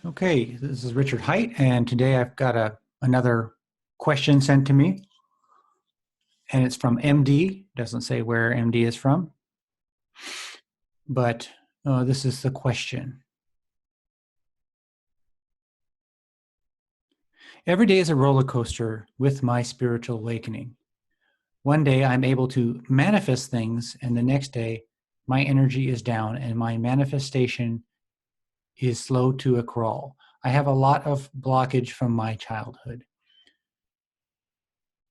Okay, this is Richard Haight, and today I've got another question sent to me, and it's from MD. Doesn't say where MD is from, but this is the question. Every day is a roller coaster with my spiritual awakening. One day I'm able to manifest things, and the next day my energy is down and my manifestation is slow to a crawl. I have a lot of blockage from my childhood.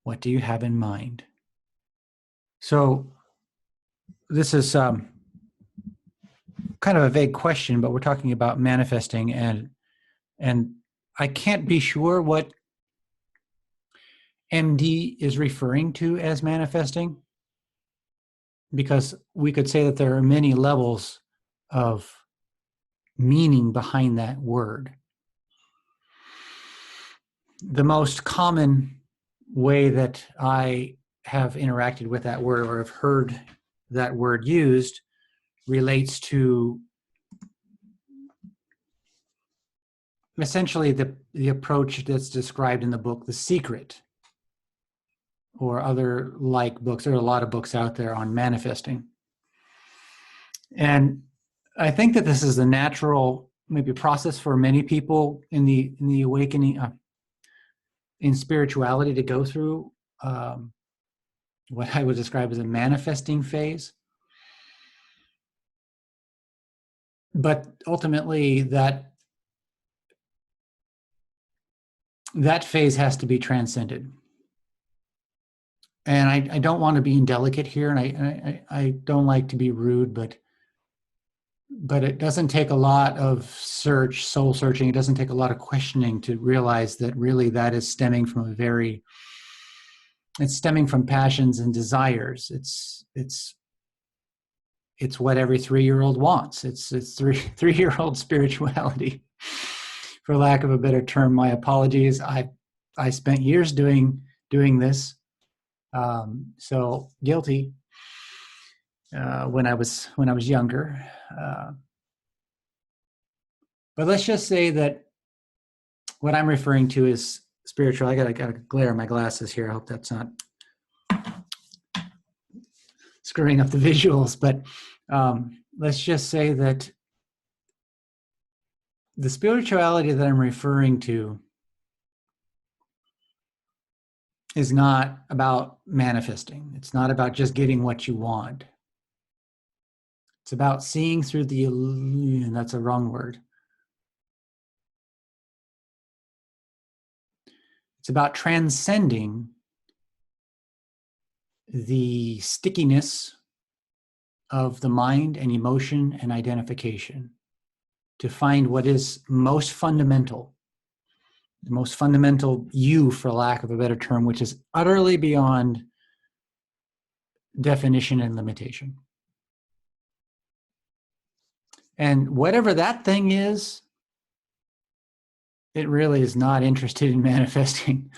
What do you have in mind? So this is kind of a vague question, but we're talking about manifesting, and I can't be sure what MD is referring to as manifesting, because we could say that there are many levels of meaning behind that word. The most common way that I have interacted with that word or have heard that word used relates to essentially the approach that's described in the book, The Secret, or other like books. There are a lot of books out there on manifesting. And I think that this is a natural, maybe process for many people in the awakening, in spirituality, to go through what I would describe as a manifesting phase. But ultimately, that phase has to be transcended. And I don't want to be indelicate here, and I don't like to be rude, but it doesn't take a lot of soul searching. It doesn't take a lot of questioning to realize that really that is stemming from it's stemming from passions and desires. It's what every 3-year-old wants. It's three-year-old spirituality, for lack of a better term. My apologies. I spent years doing this. So guilty when I was younger. But let's just say that what I'm referring to is spiritual. I got a glare in my glasses here. I hope that's not screwing up the visuals. But let's just say that the spirituality that I'm referring to is not about manifesting. It's not about just getting what you want. It's about seeing through the illusion. That's a wrong word. It's about transcending the stickiness of the mind and emotion and identification to find what is most fundamental, the most fundamental you, for lack of a better term, which is utterly beyond definition and limitation. And whatever that thing is, it really is not interested in manifesting.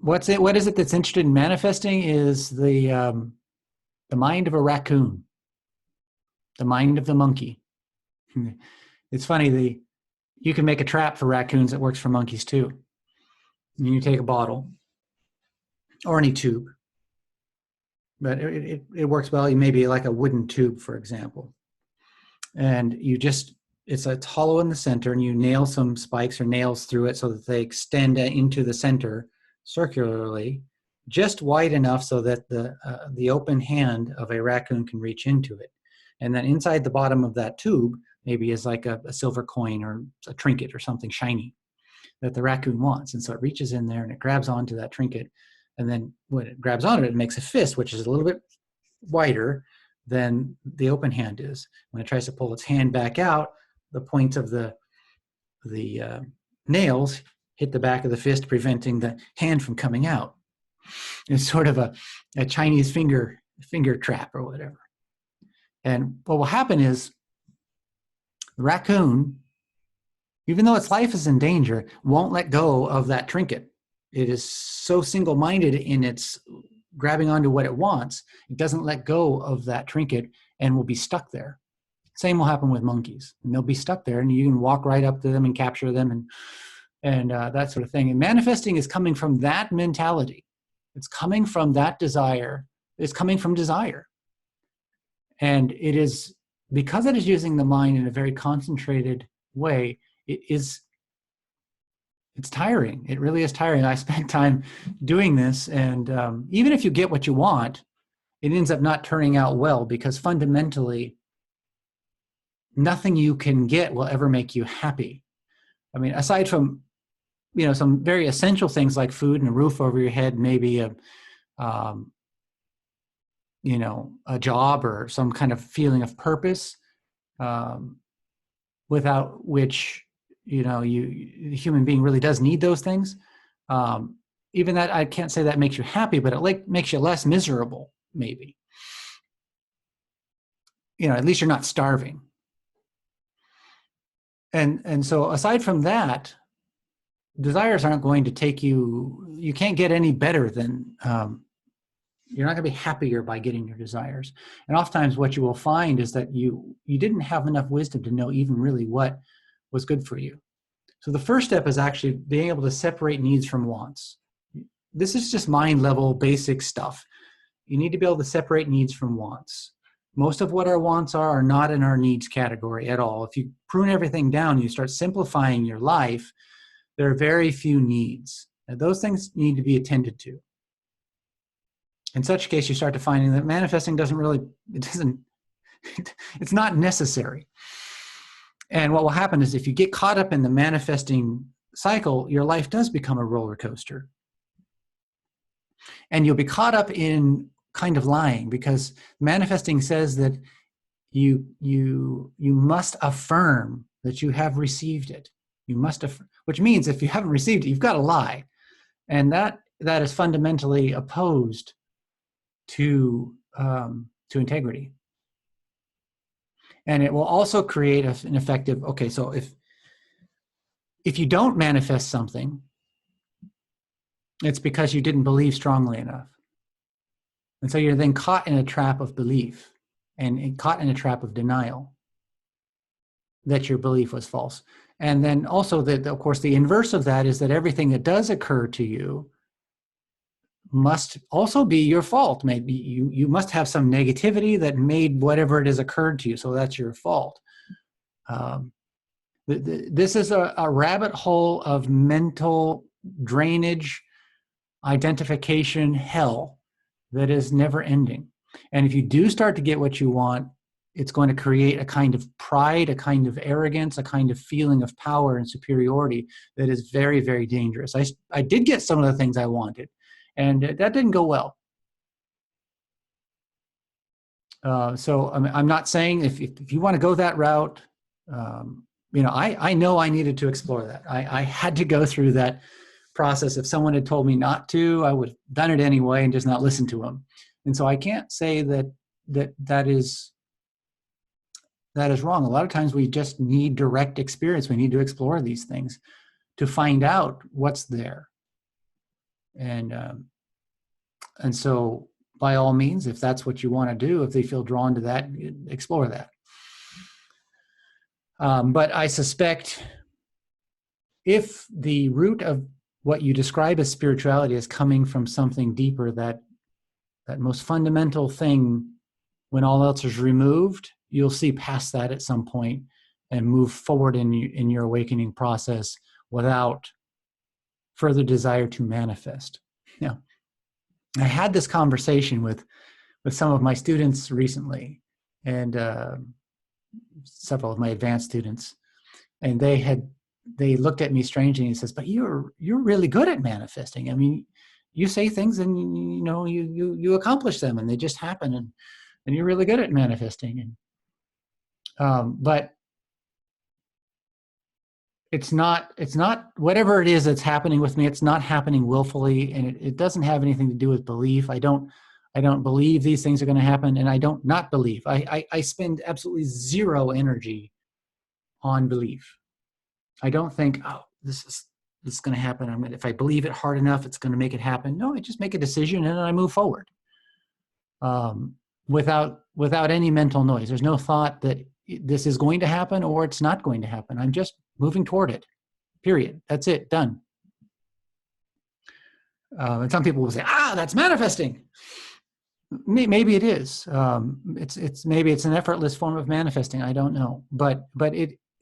What is it that's interested in manifesting is the mind of a raccoon, the mind of the monkey. It's funny, you can make a trap for raccoons that works for monkeys too. And you take a bottle or any tube, but it works well. Maybe like a wooden tube, for example. And it's hollow in the center, and you nail some spikes or nails through it so that they extend into the center circularly, just wide enough so that the open hand of a raccoon can reach into it. And then inside the bottom of that tube maybe is like a silver coin or a trinket or something shiny that the raccoon wants. And so it reaches in there and it grabs onto that trinket. And then when it grabs onto it, it makes a fist, which is a little bit wider than the open hand is. When it tries to pull its hand back out, the points of the nails hit the back of the fist, preventing the hand from coming out. It's sort of a Chinese finger trap or whatever. And what will happen is the raccoon, even though its life is in danger, won't let go of that trinket. It is so single-minded in its grabbing onto what it wants, it doesn't let go of that trinket and will be stuck there. Same will happen with monkeys, and they'll be stuck there, and you can walk right up to them and capture them, and that sort of thing. And manifesting is coming from that mentality. It's coming from that desire. It's coming from desire, and it is because it is using the mind in a very concentrated way. It's tiring. It really is tiring. I spent time doing this, and even if you get what you want, it ends up not turning out well, because fundamentally, nothing you can get will ever make you happy. I mean, aside from, some very essential things like food and a roof over your head, maybe a job or some kind of feeling of purpose, without which, the human being really does need those things. Even that, I can't say that makes you happy, but it makes you less miserable, maybe. At least you're not starving. And so aside from that, desires aren't going to take you can't get any better than, you're not going to be happier by getting your desires. And oftentimes what you will find is that you didn't have enough wisdom to know even really what was good for you. So the first step is actually being able to separate needs from wants. This is just mind level basic stuff. You need to be able to separate needs from wants. Most of what our wants are not in our needs category at all. If you prune everything down, you start simplifying your life, there are very few needs. And those things need to be attended to. In such case, you start to finding that manifesting it's not necessary. And what will happen is if you get caught up in the manifesting cycle, your life does become a roller coaster. And you'll be caught up in kind of lying, because manifesting says that you must affirm that you have received it. You must which means if you haven't received it, you've got to lie. And that is fundamentally opposed to integrity. And it will also create an effective, okay, so if you don't manifest something, it's because you didn't believe strongly enough. And so you're then caught in a trap of belief and caught in a trap of denial that your belief was false. And then also, of course, the inverse of that is that everything that does occur to you must also be your fault. Maybe you must have some negativity that made whatever it has occurred to you, so that's your fault. This is a rabbit hole of mental drainage, identification hell that is never ending. And if you do start to get what you want, it's going to create a kind of pride, a kind of arrogance, a kind of feeling of power and superiority that is very, very dangerous. I did get some of the things I wanted, and that didn't go well. So I'm not saying if you want to go that route, I know I needed to explore that. I had to go through that process. If someone had told me not to, I would have done it anyway and just not listened to them. And so I can't say that is wrong. A lot of times we just need direct experience. We need to explore these things to find out what's there. And so by all means, if that's what you want to do, if they feel drawn to that, explore that. But I suspect if the root of what you describe as spirituality is coming from something deeper, that most fundamental thing, when all else is removed, you'll see past that at some point and move forward in your awakening process without further desire to manifest. Now, I had this conversation with some of my students recently, and several of my advanced students, and they looked at me strangely and says, "But you're really good at manifesting. I mean, you say things and you accomplish them, and they just happen, and you're really good at manifesting." And but it's not whatever it is that's happening with me. It's not happening willfully, and it doesn't have anything to do with belief. I don't believe these things are going to happen, and I don't not believe. I spend absolutely zero energy on belief. I don't think, oh, this is going to happen. If I believe it hard enough, it's going to make it happen. No, I just make a decision and then I move forward. Without any mental noise. There's no thought that this is going to happen or it's not going to happen. I'm just moving toward it, period. That's it, done. And some people will say, that's manifesting. Maybe it is. Maybe it's an effortless form of manifesting. I don't know. But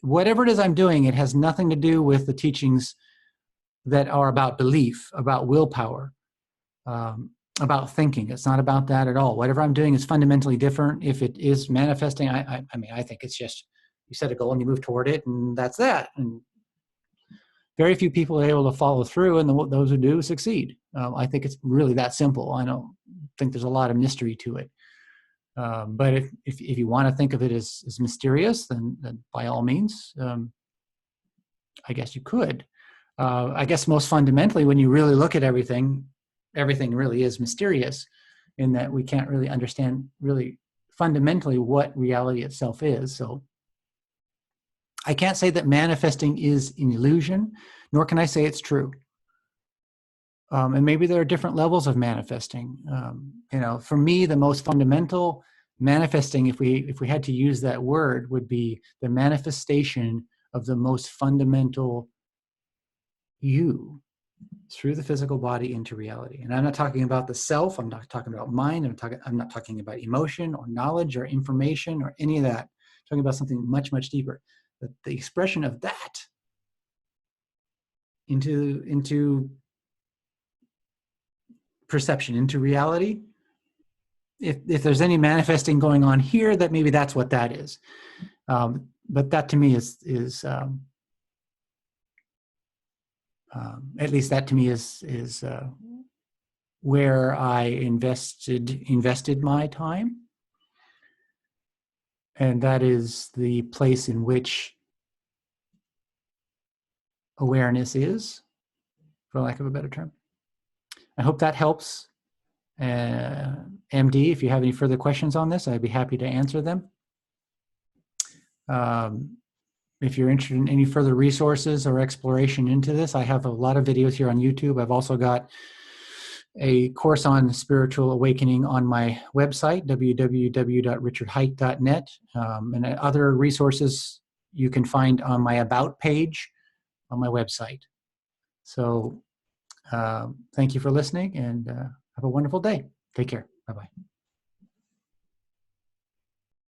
whatever it is I'm doing, it has nothing to do with the teachings that are about belief, about willpower, about thinking. It's not about that at all. Whatever I'm doing is fundamentally different. If it is manifesting, I mean, I think it's just you set a goal and you move toward it, and that's that. And very few people are able to follow through, and those who do succeed. I think it's really that simple. I don't think there's a lot of mystery to it. But if you want to think of it as mysterious, then by all means, I guess you could. I guess most fundamentally, when you really look at everything really is mysterious, in that we can't really understand really fundamentally what reality itself is. So I can't say that manifesting is an illusion, nor can I say it's true. And maybe there are different levels of manifesting. For me, the most fundamental manifesting, if we had to use that word, would be the manifestation of the most fundamental you through the physical body into reality. And I'm not talking about the self. I'm not talking about mind. I'm not talking about emotion or knowledge or information or any of that. I'm talking about something much, much deeper. The expression of that into perception, into reality. If there's any manifesting going on here, that maybe that's what that is. But that to me is at least that to me is where I invested my time, and that is the place in which awareness is, for lack of a better term. I hope that helps. MD, if you have any further questions on this, I'd be happy to answer them. If you're interested in any further resources or exploration into this, I have a lot of videos here on YouTube. I've also got a course on spiritual awakening on my website, www.richardhaight.net, and other resources you can find on my About page on my website. So thank you for listening, and have a wonderful day. Take care. Bye-bye.